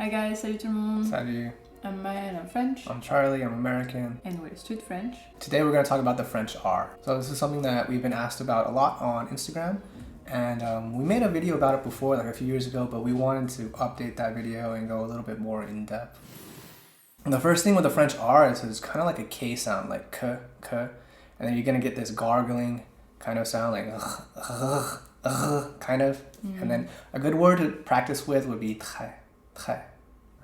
Hi guys, salut tout le monde. Salut. I'm Maïa and I'm French. I'm Charlie, I'm American. And we're Street French. Today we're going to talk about the French R. So this is something that we've been asked about a lot on Instagram. And we made a video about it before, like a few years ago, but we wanted to update that video and go a little bit more in depth. And the first thing with the French R is it's kind of like a K sound, like k, k. And then you're going to get this gargling kind of sound, like kind of. Mm. And then a good word to practice with would be très, très,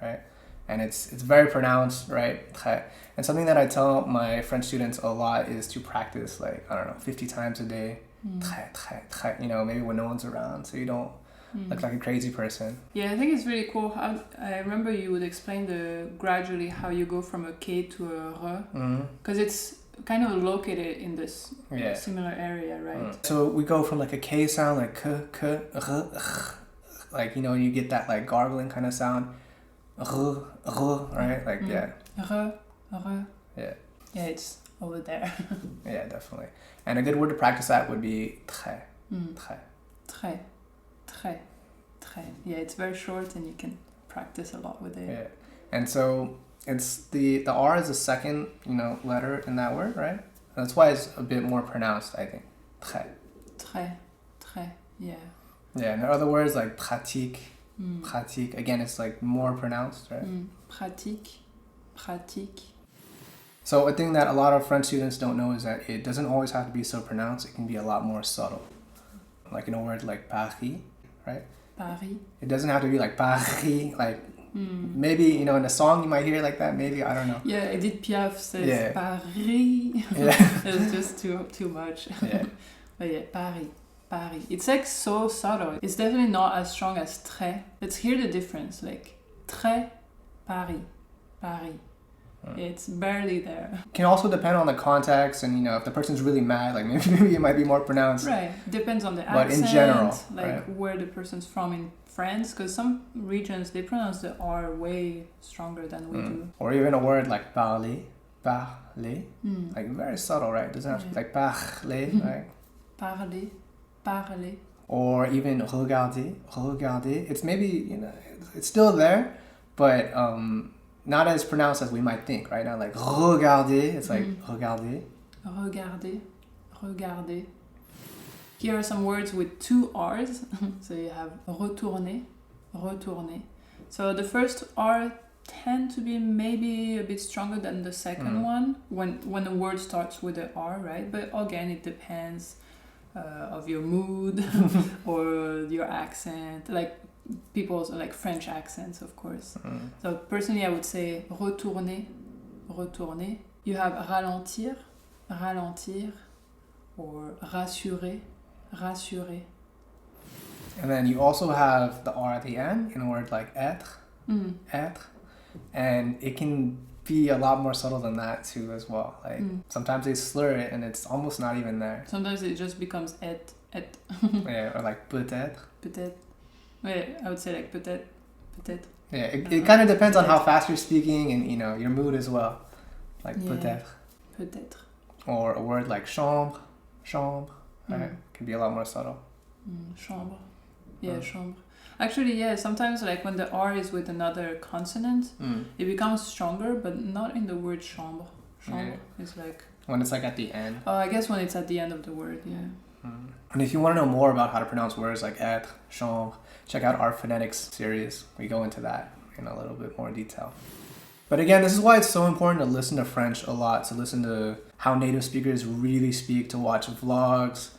right? And it's very pronounced, right? Très. And something that I tell my French students a lot is to practice, like, I don't know, 50 times a day. Très, très, très, you know, maybe when no one's around, so you don't look like a crazy person. Yeah, I think it's really cool. I remember you would explain gradually how you go from a K to a R, because it's kind of located in this similar area, right? So we go from like a K sound, like k, k, like, you know, you get that like gargling kind of sound, right? Like, yeah. Yeah. Yeah, it's over there. Yeah, definitely. And a good word to practice that would be très, très. Très, très, très. Yeah, it's very short and you can practice a lot with it. Yeah. And so it's the R is the second, you know, letter in that word, right? That's why it's a bit more pronounced, I think. Très. Très, très, yeah. Yeah, and there are other words like pratique, pratique. Again, it's like more pronounced, right? Pratique, pratique. So a thing that a lot of French students don't know is that it doesn't always have to be so pronounced. It can be a lot more subtle. Like in a word like Paris, right? Paris. It doesn't have to be like Paris, like maybe, you know, in a song you might hear it like that, maybe, I don't know. Yeah, Edith Piaf says Paris. Yeah. It's just too much. Yeah. But yeah, Paris, Paris. It's like so subtle. It's definitely not as strong as très. Let's hear the difference. Like très, Paris, Paris. It's barely there. Can also depend on the context, and, you know, if the person's really mad, like maybe it might be more pronounced. Right. Depends on the but accent. In general, like right? Where the person's from in France, because some regions they pronounce the R way stronger than we do. Or even a word like parler, parler, like very subtle, right? It doesn't have to be like parler, right? Parler, parler. Or even regarder, regarder. It's maybe, you know, it's still there, but not as pronounced as we might think, right? Now, like regarder, it's like regarder. Regarder, regarder. Here are some words with two R's. So you have retourner, retourner. So the first R tend to be maybe a bit stronger than the second one when the word starts with an R, right? But again, it depends of your mood or your accent. Like people's like French accents, of course. So personally, I would say retourner, retourner. You have ralentir, ralentir, or rassurer, rassurer. And then you also have the R at the end in a word like être, être, and it can be a lot more subtle than that too as well. Like sometimes they slur it and it's almost not even there. Sometimes it just becomes et. Yeah, or like peut-être. Peut-être. Yeah, I would say like peut-être, peut-être. Yeah, it kind of depends on how fast you're speaking and, you know, your mood as well. Like peut-être. Peut-être. Or a word like chambre, chambre, right? Can be a lot more subtle. Chambre. Yeah, chambre. Actually, yeah, sometimes like when the R is with another consonant, it becomes stronger, but not in the word chambre. Chambre is like... When it's like at the end. Oh, I guess when it's at the end of the word, yeah. And if you want to know more about how to pronounce words like être, chambre, check out our phonetics series. We go into that in a little bit more detail. But again, this is why it's so important to listen to French a lot, to listen to how native speakers really speak, to watch vlogs,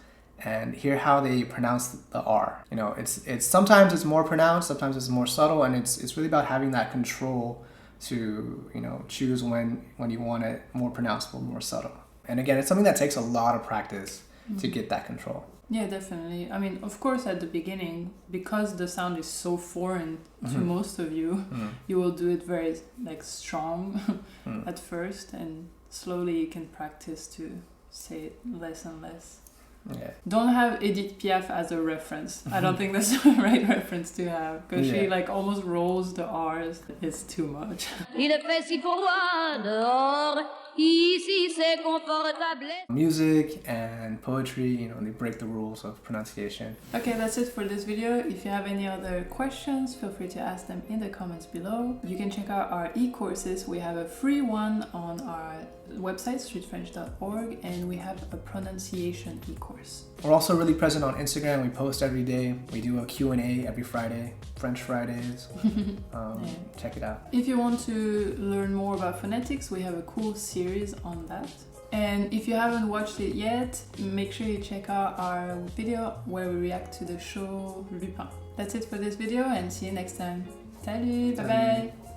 and hear how they pronounce the R. You know, it's sometimes it's more pronounced, sometimes it's more subtle, and it's really about having that control to, you know, choose when you want it more pronounced or more subtle. And again, it's something that takes a lot of practice to get that control. Yeah, definitely. I mean, of course, at the beginning, because the sound is so foreign to most of you, you will do it very like strong at first, and slowly you can practice to say it less and less. Yeah. Don't have Edith Piaf as a reference. I don't think that's the right reference to have, because she like almost rolls the R's. It's too much. Music and poetry, you know, they break the rules of pronunciation. Okay, that's it for this video. If you have any other questions, feel free to ask them in the comments below. You can check out our e-courses. We have a free one on our website, StreetFrench.org, and we have a pronunciation e-course. We're also really present on Instagram. We post every day. We do a Q&A every Friday, French Fridays. Check it out. If you want to learn more about phonetics, we have a cool series on that. And if you haven't watched it yet, make sure you check out our video where we react to the show Lupin. That's it for this video, and see you next time. Salut, bye bye!